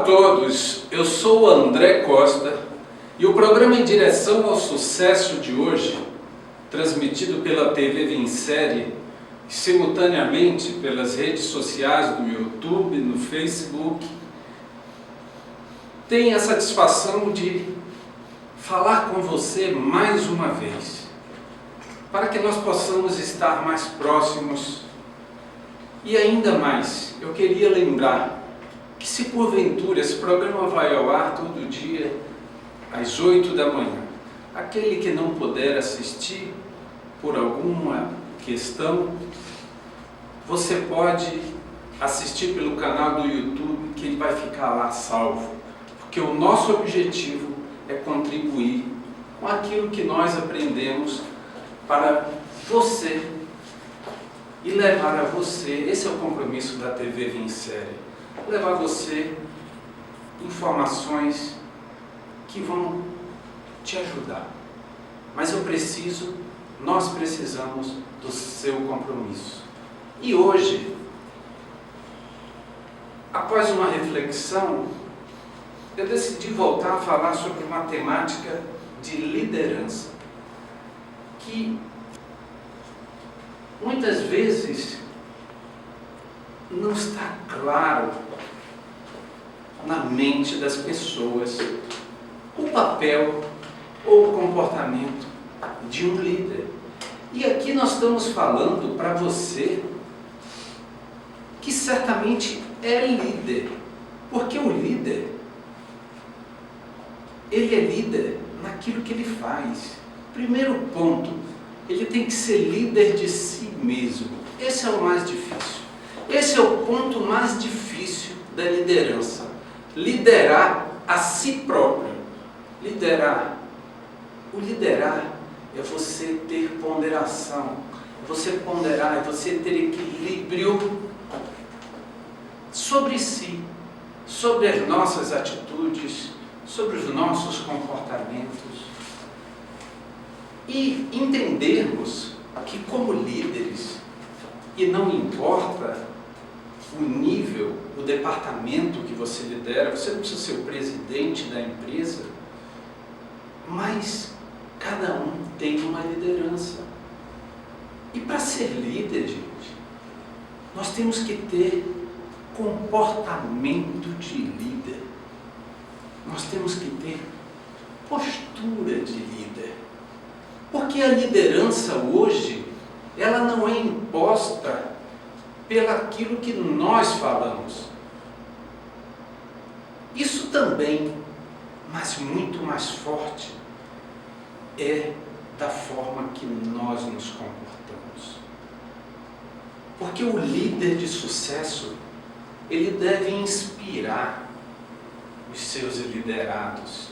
todos, eu sou o André Costa e o programa Em Direção ao Sucesso de hoje, transmitido pela TV Vincere e simultaneamente pelas redes sociais do YouTube, no Facebook, tem a satisfação de falar com você mais uma vez, para que nós possamos estar mais próximos. E ainda mais, eu queria lembrar que se porventura esse programa vai ao ar todo dia, às 8 da manhã, aquele que não puder assistir por alguma questão, você pode assistir pelo canal do YouTube, que ele vai ficar lá salvo, porque o nosso objetivo é contribuir com aquilo que nós aprendemos para você e levar a você, esse é o compromisso da TV Vincere, levar a você informações que vão te ajudar. Mas nós precisamos do seu compromisso. E hoje, após uma reflexão, eu decidi voltar a falar sobre uma temática de liderança, que muitas vezes não está claro na mente das pessoas o papel ou o comportamento de um líder. E aqui nós estamos falando para você que certamente é líder, porque o líder, ele é líder naquilo que ele faz. Primeiro ponto, ele tem que ser líder de si mesmo. Esse é o mais difícil. Esse é o ponto mais difícil da liderança. Liderar a si próprio. O liderar é você ter ponderação, é você ponderar, é você ter equilíbrio sobre si, sobre as nossas atitudes, sobre os nossos comportamentos. E entendermos que como líderes, e não importa o nível, o departamento que você lidera, você não precisa ser o presidente da empresa, mas cada um tem uma liderança. E para ser líder, gente, nós temos que ter comportamento de líder. Nós temos que ter postura de líder. Porque a liderança hoje, ela não é imposta pelaquilo que nós falamos. Isso também, mas muito mais forte, é da forma que nós nos comportamos. Porque o líder de sucesso, ele deve inspirar os seus liderados.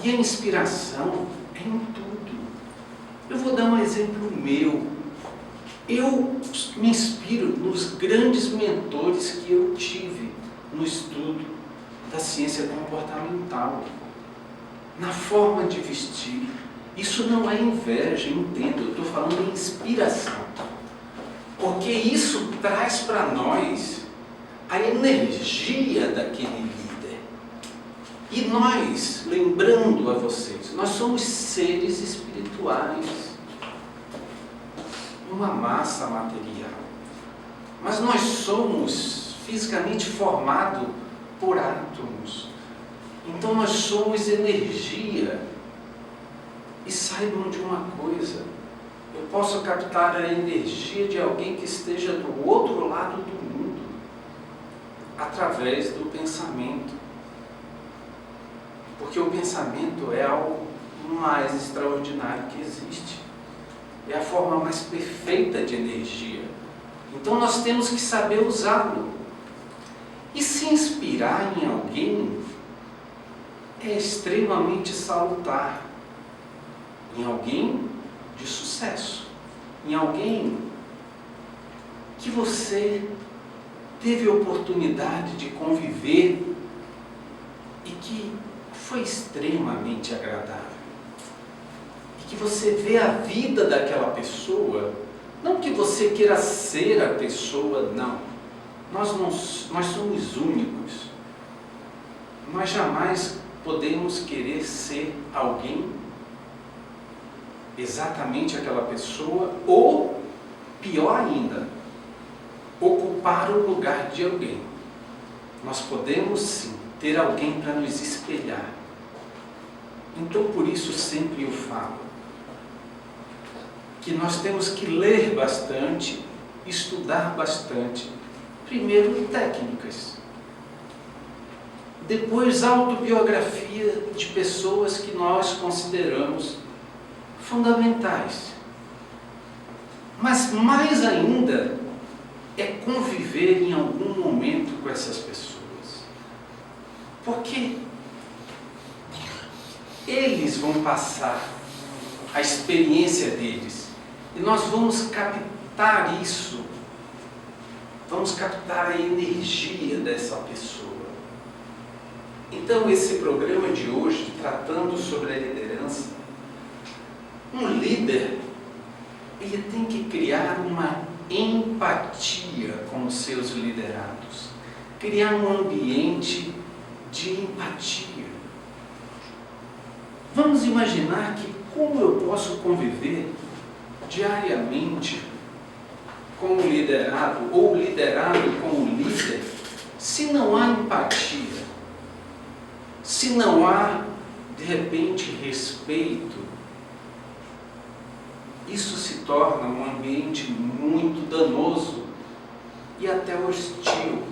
E a inspiração é em tudo. Eu vou dar um exemplo meu. Eu me inspiro nos grandes mentores que eu tive no estudo da ciência comportamental, na forma de vestir. Isso não é inveja, entendo, eu estou falando de inspiração. Porque isso traz para nós a energia daquele líder. E nós, lembrando a vocês, nós somos seres espirituais, uma massa material. Mas nós somos fisicamente formados por átomos. Então nós somos energia. E saibam de uma coisa, eu posso captar a energia de alguém que esteja do outro lado do mundo, através do pensamento. Porque o pensamento é algo mais extraordinário que existe. É a forma mais perfeita de energia. Então nós temos que saber usá-lo. E se inspirar em alguém é extremamente salutar. Em alguém de sucesso. Em alguém que você teve a oportunidade de conviver e que foi extremamente agradável. E que você vê a vida daquela pessoa, não que você queira ser a pessoa, não. Nós somos únicos. nós jamais podemos querer ser alguém, exatamente aquela pessoa, ou, pior ainda, ocupar o lugar de alguém. Nós podemos sim ter alguém para nos espelhar. Então, por isso sempre eu falo que nós temos que ler bastante, estudar bastante. Primeiro, técnicas. Depois, autobiografia de pessoas que nós consideramos fundamentais. Mas mais ainda é conviver em algum momento com essas pessoas. Porque eles vão passar a experiência deles e nós vamos captar isso, vamos captar a energia dessa pessoa. Então, esse programa de hoje, tratando sobre a liderança, um líder, ele tem que criar uma empatia com os seus liderados, criar um ambiente de empatia. Vamos imaginar que como eu posso conviver diariamente com o liderado ou liderado com o líder se não há empatia, se não há, de repente, respeito. Isso se torna um ambiente muito danoso e até hostil.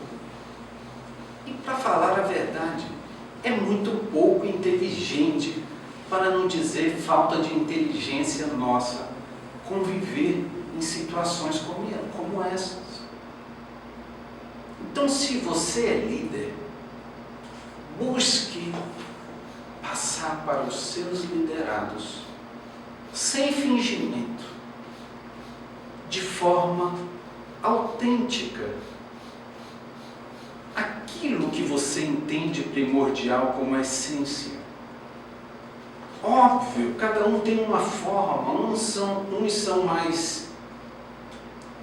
E, para falar a verdade, é muito pouco inteligente, para não dizer falta de inteligência nossa, conviver em situações como essas. Então, se você é líder, busque passar para os seus liderados, sem fingimento, de forma autêntica, aquilo que você entende primordial como essência. Óbvio, cada um tem uma forma, uns são mais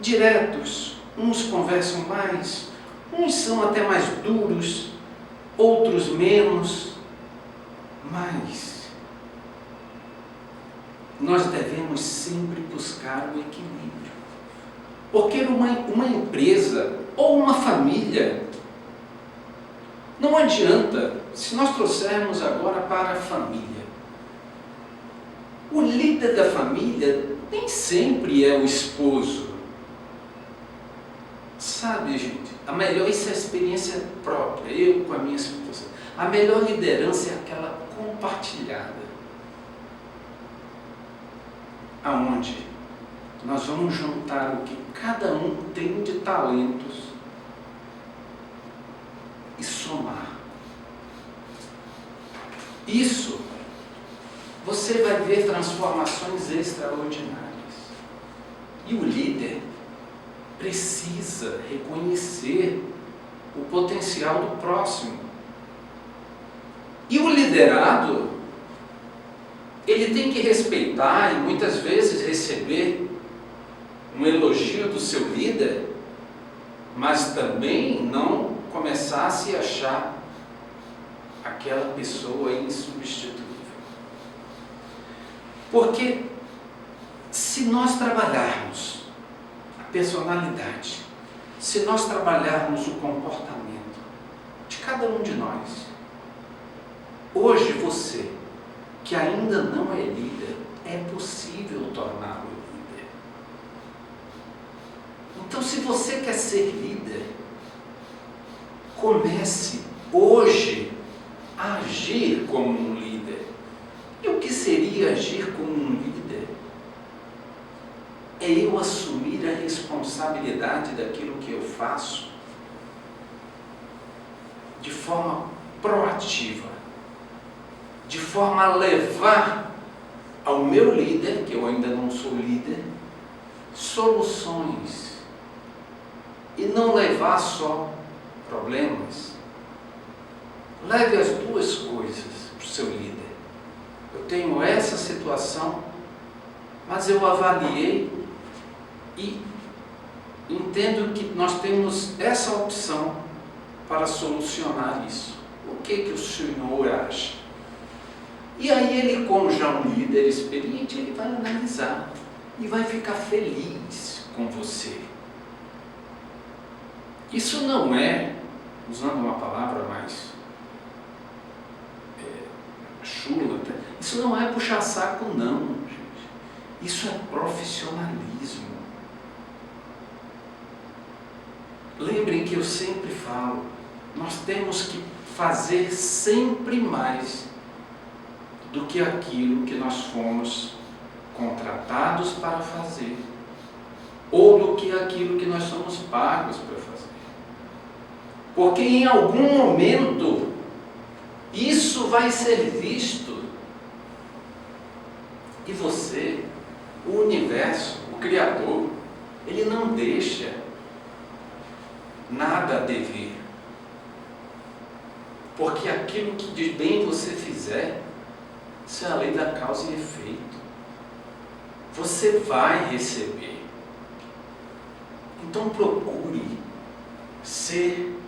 diretos, uns conversam mais, uns são até mais duros, outros menos, mas nós devemos sempre buscar o equilíbrio. Porque uma empresa ou uma família, não adianta, se nós trouxermos agora para a família, o líder da família nem sempre é o esposo. Sabe, gente, isso é experiência própria, eu com a minha esposa. A melhor liderança é aquela compartilhada, aonde nós vamos juntar o que cada um tem de talentos e somar. Isso, você vai ver transformações extraordinárias. E o líder precisa reconhecer o potencial do próximo. E o liderado, ele tem que respeitar e muitas vezes receber um elogio do seu líder, mas também não começar a se achar aquela pessoa insubstituível. Porque se nós trabalharmos a personalidade, se nós trabalharmos o comportamento de cada um de nós, hoje você, que ainda não é líder, é possível torná-lo líder. Então, se você quer ser líder, comece hoje a agir como um líder. E o que seria agir como um líder? É eu assumir a responsabilidade daquilo que eu faço de forma proativa, de forma a levar ao meu líder, que eu ainda não sou líder, soluções e não levar só problemas. Leve as duas coisas para o seu líder. Eu tenho essa situação, mas eu avaliei e entendo que nós temos essa opção para solucionar isso. O que o senhor acha? E aí ele, como já um líder experiente, ele vai analisar e vai ficar feliz com você. Isso não é, usando uma palavra mais chula, isso não é puxar saco não, gente. Isso é profissionalismo. Lembrem que eu sempre falo, nós temos que fazer sempre mais do que aquilo que nós fomos contratados para fazer, ou do que aquilo que nós somos pagos para fazer. Porque em algum momento, isso vai ser visto, e você, o universo, o Criador, ele não deixa nada a dever. Porque aquilo que de bem você fizer, isso é a lei da causa e efeito. Você vai receber. Então procure ser,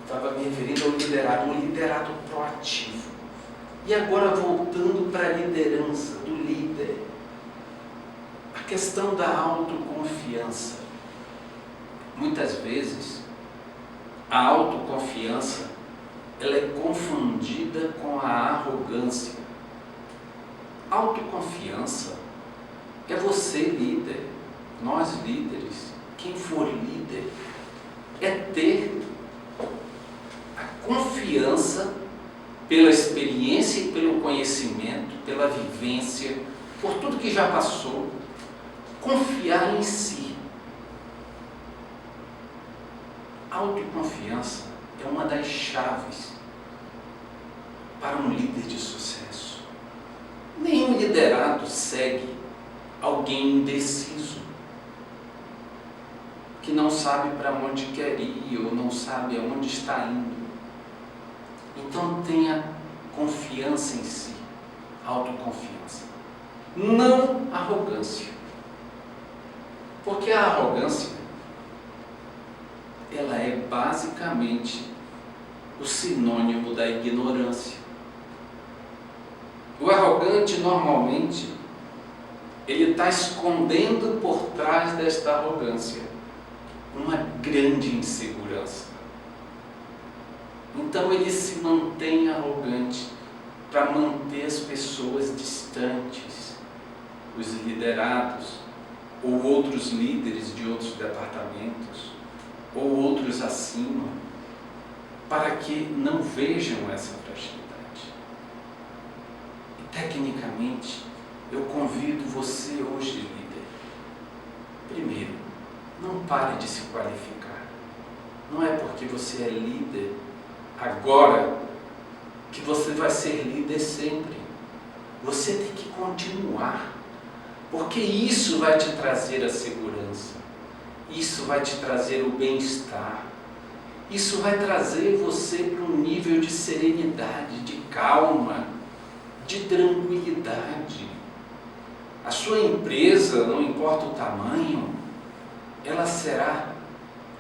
estava me referindo ao liderado, um liderado proativo. E agora voltando para a liderança do líder, a questão da autoconfiança. Muitas vezes, a autoconfiança, ela é confundida com a arrogância. Autoconfiança é você, líder, nós líderes, quem for líder, é ter a confiança pela experiência e pelo conhecimento, pela vivência, por tudo que já passou, confiar em si. Autoconfiança é uma das chaves para um líder de sucesso. Nenhum liderado segue alguém indeciso, que não sabe para onde quer ir ou não sabe aonde está indo. Então tenha confiança em si, autoconfiança, não arrogância. Porque a arrogância, ela é basicamente o sinônimo da ignorância. O arrogante, normalmente, ele está escondendo por trás desta arrogância uma grande insegurança. Então ele se mantém arrogante para manter as pessoas distantes, os liderados, ou outros líderes de outros departamentos, ou outros acima, para que não vejam essa fragilidade. E tecnicamente, eu convido você hoje, líder, primeiro, não pare de se qualificar. Não é porque você é líder agora que você vai ser líder sempre. Você tem que continuar, porque isso vai te trazer a segurança, isso vai te trazer o bem-estar, isso vai trazer você para um nível de serenidade, de calma, de tranquilidade. A sua empresa, não importa o tamanho, ela será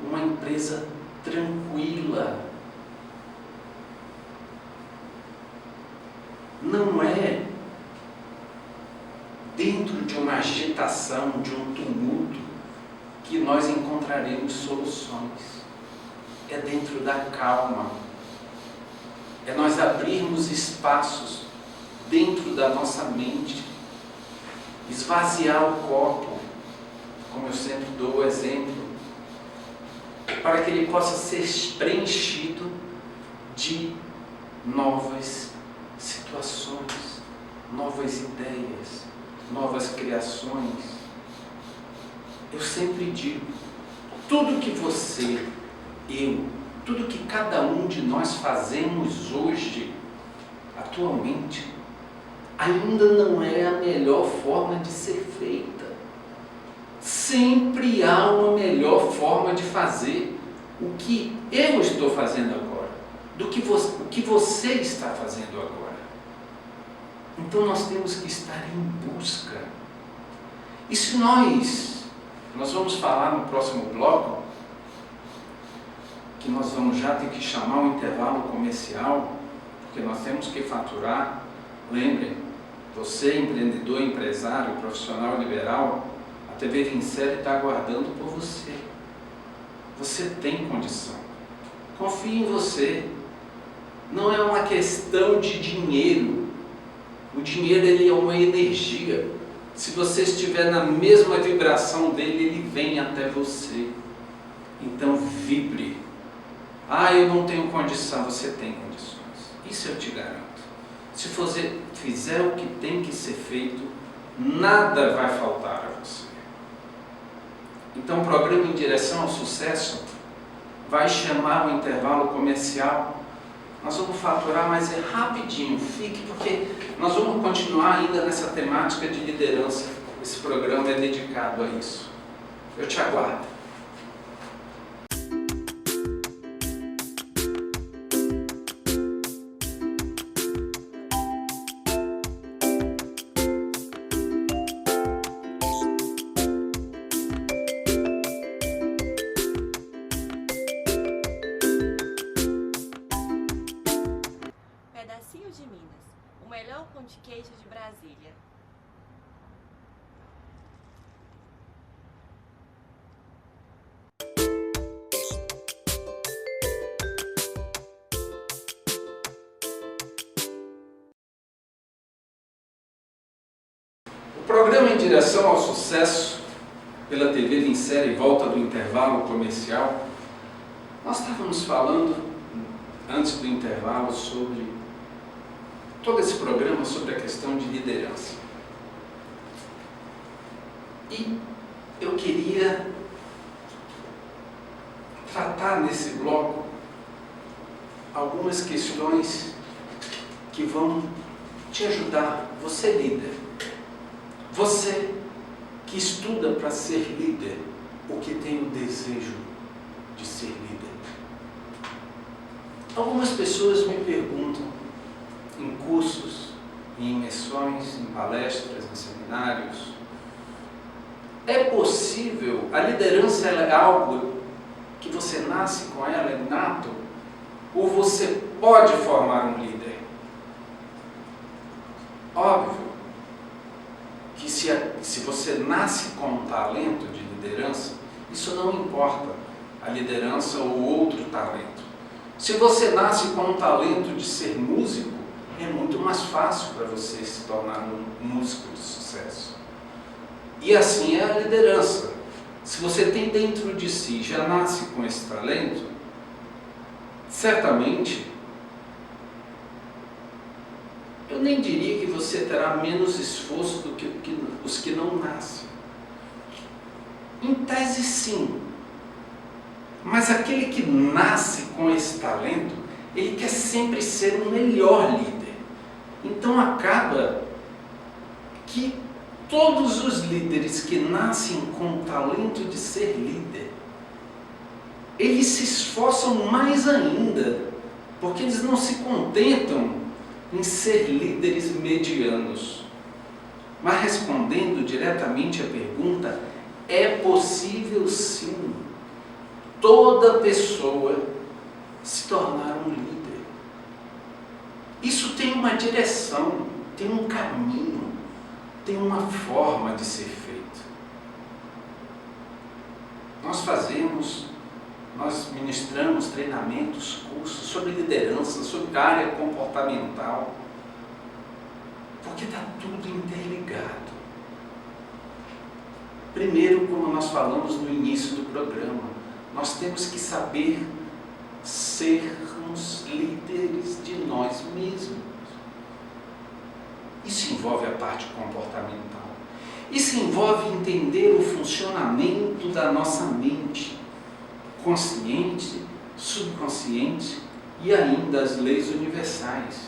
uma empresa tranquila. Não é dentro de uma agitação, de um tumulto, que nós encontraremos soluções. É dentro da calma. É nós abrirmos espaços dentro da nossa mente, esvaziar o copo, como eu sempre dou o exemplo, para que ele possa ser preenchido de novas situações, novas ideias, novas criações. Eu sempre digo, tudo que você, tudo que cada um de nós fazemos hoje, atualmente, ainda não é a melhor forma de ser feita. Sempre há uma melhor forma de fazer o que eu estou fazendo agora, do que o que você está fazendo agora. Então nós temos que estar em busca. E se nós vamos falar no próximo bloco, que nós vamos já ter que chamar o intervalo comercial, porque nós temos que faturar. Lembrem, você, empreendedor, empresário, profissional liberal, a TV Vincere está aguardando por você. Você tem condição. Confie em você. Não é uma questão de dinheiro. O dinheiro, ele é uma energia. Se você estiver na mesma vibração dele, ele vem até você. Então vibre. Eu não tenho condição. Você tem condições. Isso eu te garanto. Se você fizer o que tem que ser feito, nada vai faltar a você. Então o programa Em Direção ao Sucesso vai chamar o intervalo comercial. Nós vamos faturar, mas é rapidinho, fique, porque nós vamos continuar ainda nessa temática de liderança. Esse programa é dedicado a isso. Eu te aguardo. Pedacinho de Minas, o melhor pão de queijo de Brasília. O programa Em Direção ao Sucesso, pela TV Vincere, volta do intervalo comercial. Nós estávamos falando, antes do intervalo, sobre todo esse programa, sobre a questão de liderança. E eu queria tratar nesse bloco algumas questões que vão te ajudar, você líder. Você que estuda para ser líder, ou que tem o desejo de ser líder. Algumas pessoas me perguntam, em cursos, em imersões, em palestras, em seminários, é possível, a liderança ela é algo que você nasce com ela, é nato, ou você pode formar um líder? Óbvio que se você nasce com um talento de liderança, isso não importa, a liderança ou outro talento. Se você nasce com um talento de ser músico, é muito mais fácil para você se tornar um músico de sucesso. E assim é a liderança. Se você tem dentro de si, já nasce com esse talento, certamente, eu nem diria que você terá menos esforço do que os que não nascem. Em tese, sim. Mas aquele que nasce com esse talento, ele quer sempre ser o melhor líder. Então acaba que todos os líderes que nascem com o talento de ser líder, eles se esforçam mais ainda, porque eles não se contentam em ser líderes medianos. Mas respondendo diretamente à pergunta, é possível sim toda pessoa se tornar um líder. Isso tem uma direção, tem um caminho, tem uma forma de ser feito. Nós ministramos treinamentos, cursos sobre liderança, sobre área comportamental, porque está tudo interligado. Primeiro, como nós falamos no início do programa, nós temos que saber sermos líderes de nós mesmos. Isso envolve a parte comportamental. Isso envolve entender o funcionamento da nossa mente, consciente, subconsciente e ainda as leis universais.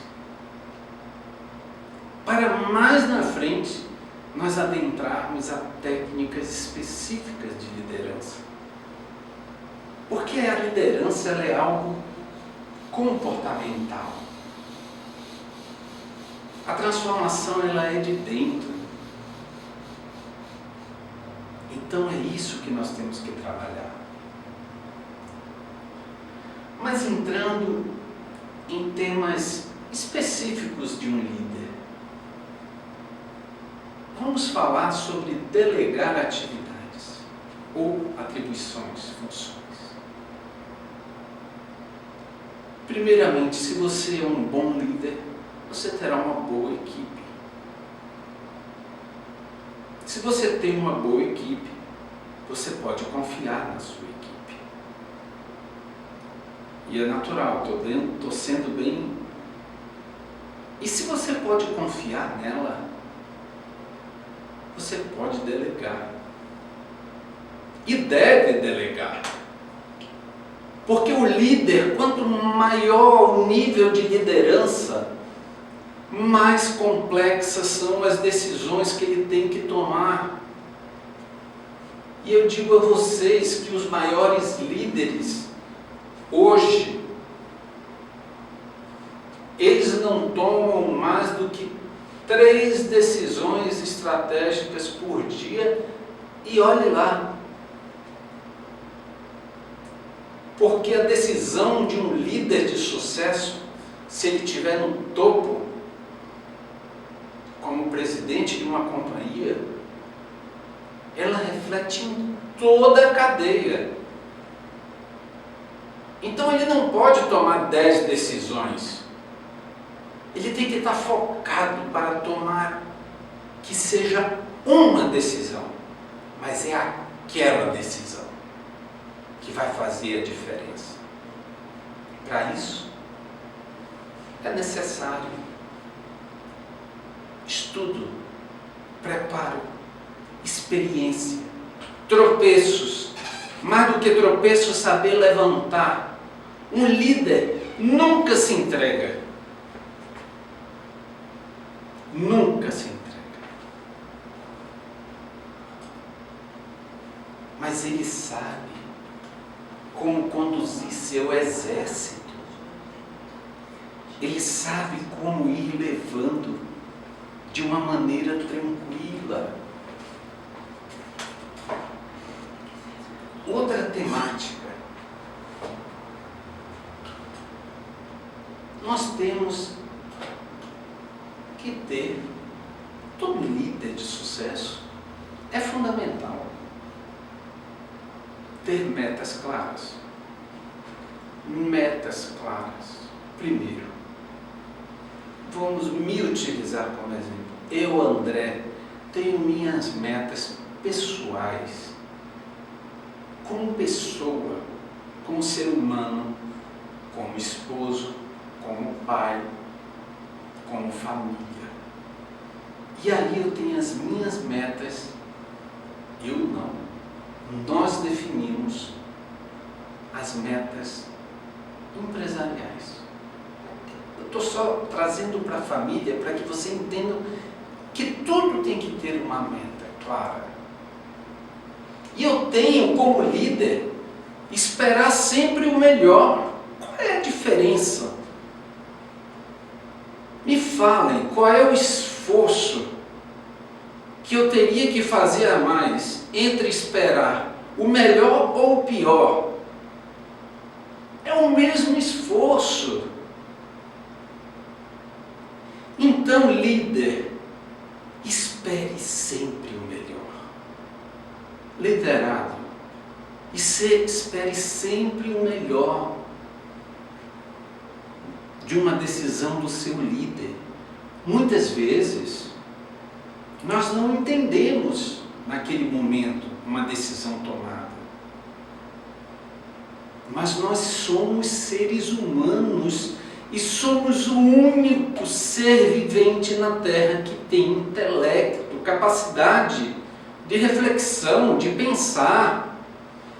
Para mais na frente, nós adentrarmos a técnicas específicas de liderança. Porque a liderança ela é algo comportamental. A transformação ela é de dentro. Então é isso que nós temos que trabalhar. Mas entrando em temas específicos de um líder, vamos falar sobre delegar atividades ou atribuições, funções. Primeiramente, se você é um bom líder, você terá uma boa equipe. Se você tem uma boa equipe, você pode confiar na sua equipe. E é natural, estou sendo bem... E se você pode confiar nela, você pode delegar. E deve delegar. Porque o líder, quanto maior o nível de liderança, mais complexas são as decisões que ele tem que tomar. E eu digo a vocês que os maiores líderes, hoje, eles não tomam mais do que 3 decisões estratégicas por dia, e olhe lá. Porque a decisão de um líder de sucesso, se ele estiver no topo, como presidente de uma companhia, ela reflete em toda a cadeia. Então ele não pode tomar 10 decisões. Ele tem que estar focado para tomar que seja uma decisão, mas é aquela decisão que vai fazer a diferença. Para isso, é necessário estudo, preparo, experiência, tropeços. Mais do que tropeços, saber levantar. Um líder nunca se entrega. Nunca se entrega. Mas ele sabe como conduzir seu exército. Ele sabe como ir levando de uma maneira tranquila. Outra temática. Nós temos que ter, todo líder de sucesso é fundamental ter metas claras. Metas claras. Primeiro, vamos me utilizar como exemplo. Eu, André, tenho minhas metas pessoais, como pessoa, como ser humano, como esposo, como pai, como família. E aí eu tenho as minhas metas, eu não. Nós definimos as metas empresariais. Eu estou só trazendo para a família para que você entenda que tudo tem que ter uma meta clara. E eu tenho, como líder, esperar sempre o melhor. Qual é a diferença? Me falem, qual é o esforço que eu teria que fazer a mais entre esperar o melhor ou o pior? É o mesmo esforço. Então, líder, espere sempre o melhor. Liderado, espere sempre o melhor de uma decisão do seu líder. Muitas vezes, nós não entendemos naquele momento uma decisão tomada. Mas nós somos seres humanos e somos o único ser vivente na Terra que tem intelecto, capacidade de reflexão, de pensar,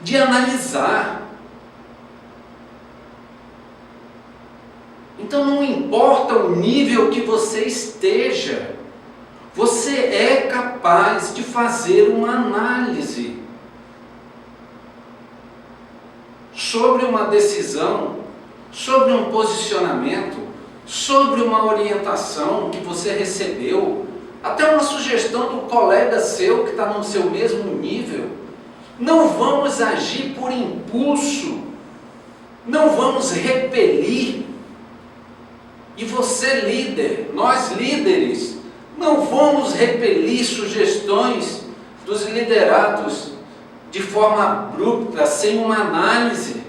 de analisar. Então não importa o nível que você esteja, você é capaz de fazer uma análise sobre uma decisão, sobre um posicionamento, sobre uma orientação que você recebeu, até uma sugestão do colega seu que está no seu mesmo nível. Não vamos agir por impulso. Não vamos repelir. E você, líder, nós líderes, não vamos repelir sugestões dos liderados de forma abrupta, sem uma análise.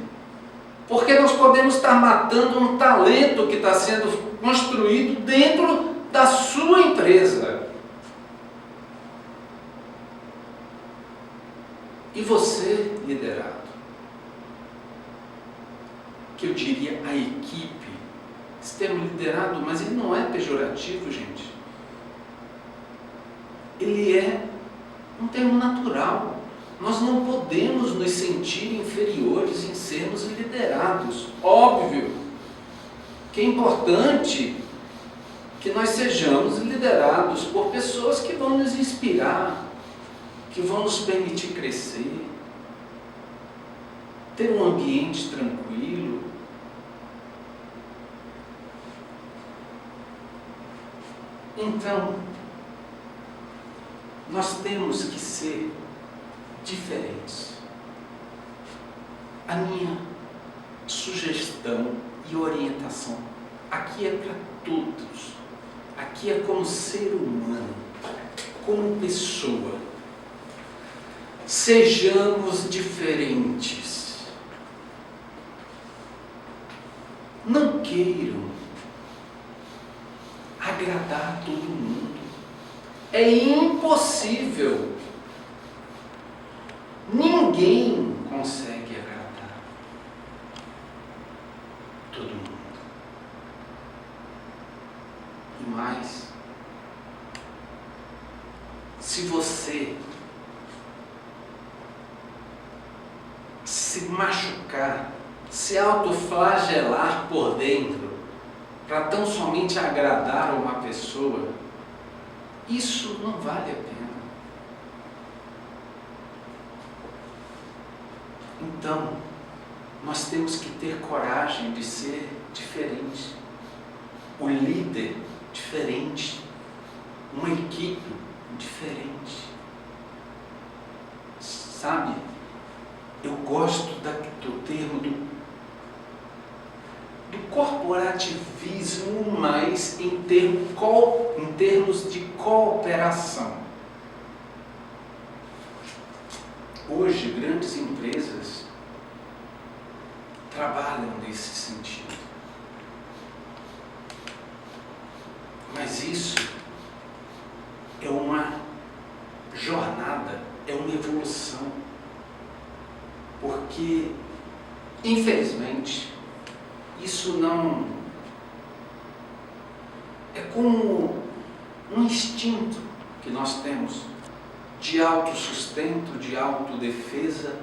Porque nós podemos estar matando um talento que está sendo construído dentro da sua empresa. E você, liderado, que eu diria a equipe, esse termo liderado, mas ele não é pejorativo, gente. Ele é um termo natural. Nós não podemos nos sentir inferiores em sermos liderados. Óbvio que é importante que nós sejamos liderados por pessoas que vão nos inspirar, que vão nos permitir crescer, ter um ambiente tranquilo. Então, nós temos que ser diferentes. A minha sugestão e orientação aqui é para todos. Aqui é como ser humano, como pessoa. Sejamos diferentes. Não queiram agradar todo mundo. É impossível. Ninguém consegue agradar todo mundo. E mais, se você se machucar, se autoflagelar por dentro, para tão somente agradar uma pessoa, isso não vale a pena. Então, nós temos que ter coragem de ser diferente. O líder diferente, uma equipe diferente. Sabe, eu gosto do termo do corporativismo, mas em termos de cooperação. Hoje, grandes empresas trabalham nesse sentido. Mas isso é uma jornada, é uma evolução. Porque, infelizmente, isso não é como um instinto que nós temos de autossustento, de autodefesa,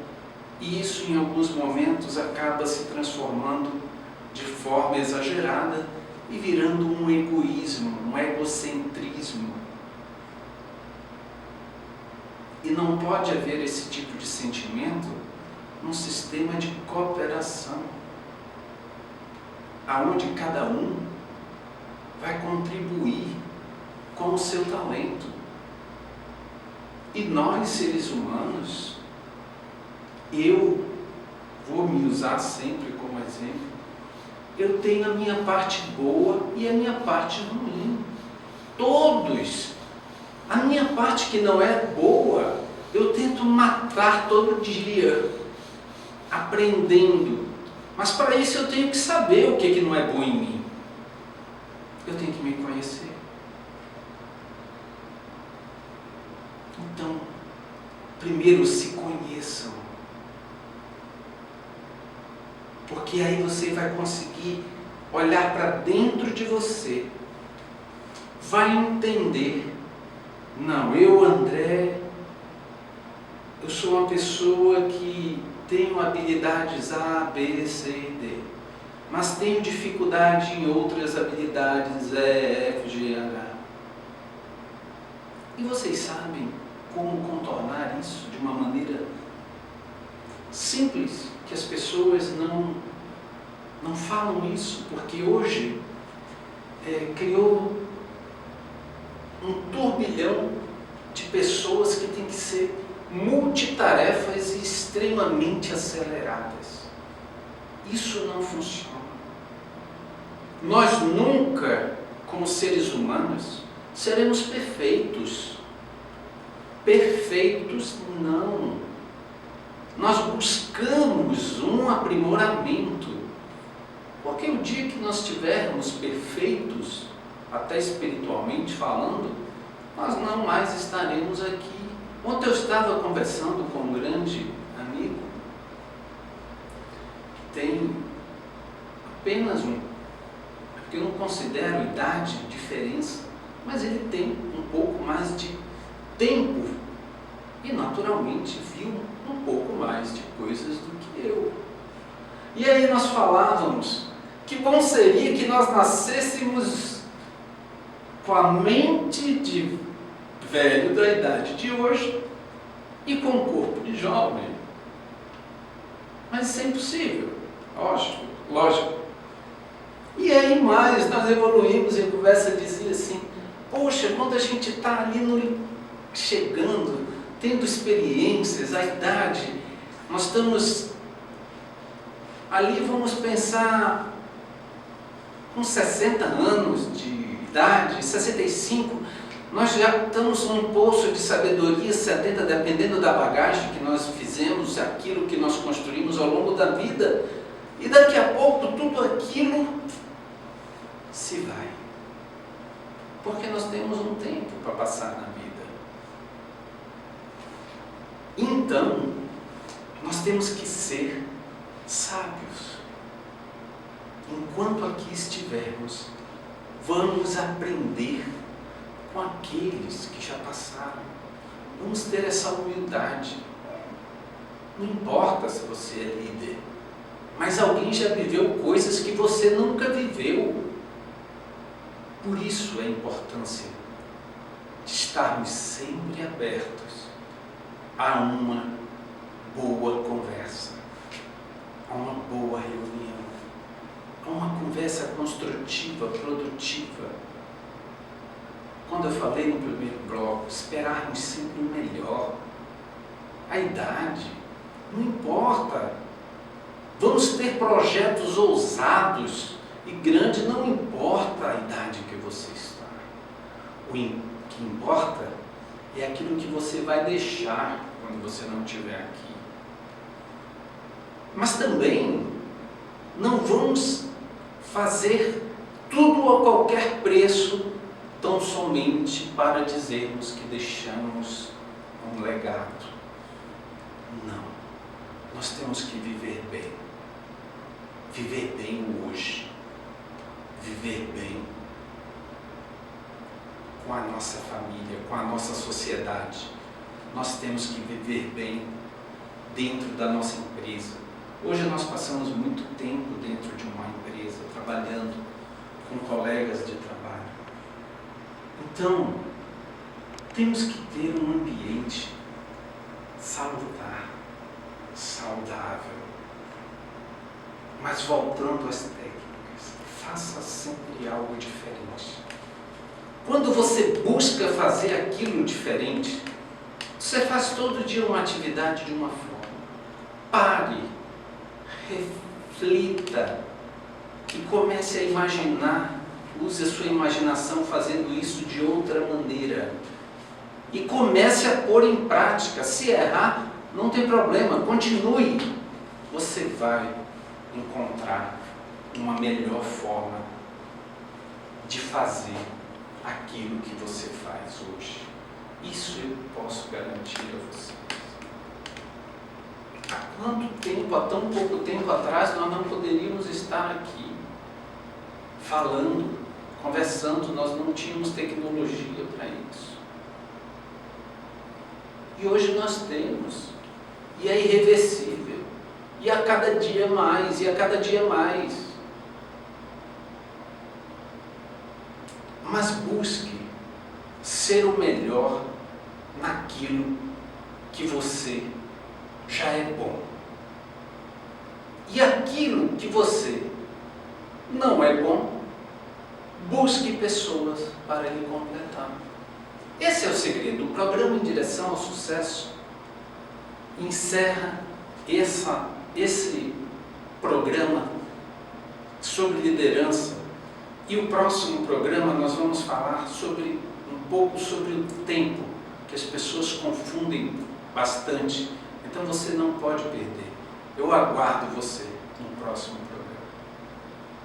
e isso em alguns momentos acaba se transformando de forma exagerada e virando um egoísmo, um egocentrismo. E não pode haver esse tipo de sentimento num sistema de cooperação, aonde cada um vai contribuir com o seu talento. E nós, seres humanos, eu vou me usar sempre como exemplo, eu tenho a minha parte boa e a minha parte ruim. Todos. A minha parte que não é boa, eu tento matar todo dia, aprendendo. Mas para isso eu tenho que saber o que não é bom em mim. Eu tenho que me conhecer. Então, primeiro se conheçam. Porque aí você vai conseguir olhar para dentro de você. Vai entender. Não, eu, André, eu sou uma pessoa que tenho habilidades A, B, C e D. Mas tenho dificuldade em outras habilidades E, F, G, H. E vocês sabem como contornar isso de uma maneira simples, que as pessoas não falam isso, porque hoje criou um turbilhão de pessoas que têm que ser multitarefas e extremamente aceleradas. Isso não funciona. Nós nunca, como seres humanos, seremos perfeitos. Perfeitos não. Nós buscamos um aprimoramento. Porque o dia que nós estivermos perfeitos, até espiritualmente falando, nós não mais estaremos aqui. Ontem eu estava conversando com um grande amigo, tem apenas porque eu não considero idade diferença, mas ele tem um pouco mais de tempo e naturalmente viu um pouco mais de coisas do que eu. E aí nós falávamos que bom seria que nós nascêssemos com a mente de velho da idade de hoje e com o corpo de jovem. Mas isso é impossível, lógico. E aí mais, nós evoluímos e a conversa dizia assim, poxa, quando a gente está ali chegando, tendo experiências, a idade, nós estamos ali, vamos pensar, com 60 anos de idade, 65, nós já estamos num poço de sabedoria, 70, dependendo da bagagem que nós fizemos, aquilo que nós construímos ao longo da vida, e daqui a pouco tudo aquilo se vai. Porque nós temos um tempo para passar na vida. Então, nós temos que ser sábios. Enquanto aqui estivermos, vamos aprender com aqueles que já passaram. Vamos ter essa humildade. Não importa se você é líder, mas alguém já viveu coisas que você nunca viveu. Por isso a importância de estarmos sempre abertos a uma boa conversa, a uma boa reunião, a uma conversa construtiva, produtiva. Quando eu falei no primeiro bloco, esperarmos sempre o melhor. A idade não importa. Vamos ter projetos ousados e grandes, não importa a idade que você está. O que importa é aquilo que você vai deixar quando você não estiver aqui. Mas também não vamos fazer tudo a qualquer preço, tão somente para dizermos que deixamos um legado. Não. Nós temos que viver bem. Viver bem o hoje. Viver bem com a nossa família, com a nossa sociedade. Nós temos que viver bem dentro da nossa empresa. Hoje nós passamos muito tempo dentro de uma empresa, trabalhando com colegas de trabalho. Então, temos que ter um ambiente salutar, saudável. Mas voltando às técnicas, faça sempre algo diferente. Quando você busca fazer aquilo diferente, você faz todo dia uma atividade de uma forma. Pare, reflita e comece a imaginar. Use a sua imaginação fazendo isso de outra maneira. E comece a pôr em prática. Se errar, não tem problema, continue. Você vai encontrar uma melhor forma de fazer aquilo que você faz hoje. Isso eu posso garantir a vocês. Há quanto tempo, há tão pouco tempo atrás, nós não poderíamos estar aqui falando, conversando, nós não tínhamos tecnologia para isso. E hoje nós temos, e é irreversível, e a cada dia mais, e a cada dia mais. Mas busque ser o melhor naquilo que você já é bom. E aquilo que você não é bom, busque pessoas para lhe completar. Esse é o segredo. O programa Em Direção ao Sucesso encerra esse programa sobre liderança. E o próximo programa nós vamos falar um pouco sobre o tempo, que as pessoas confundem bastante. Então você não pode perder. Eu aguardo você no próximo programa.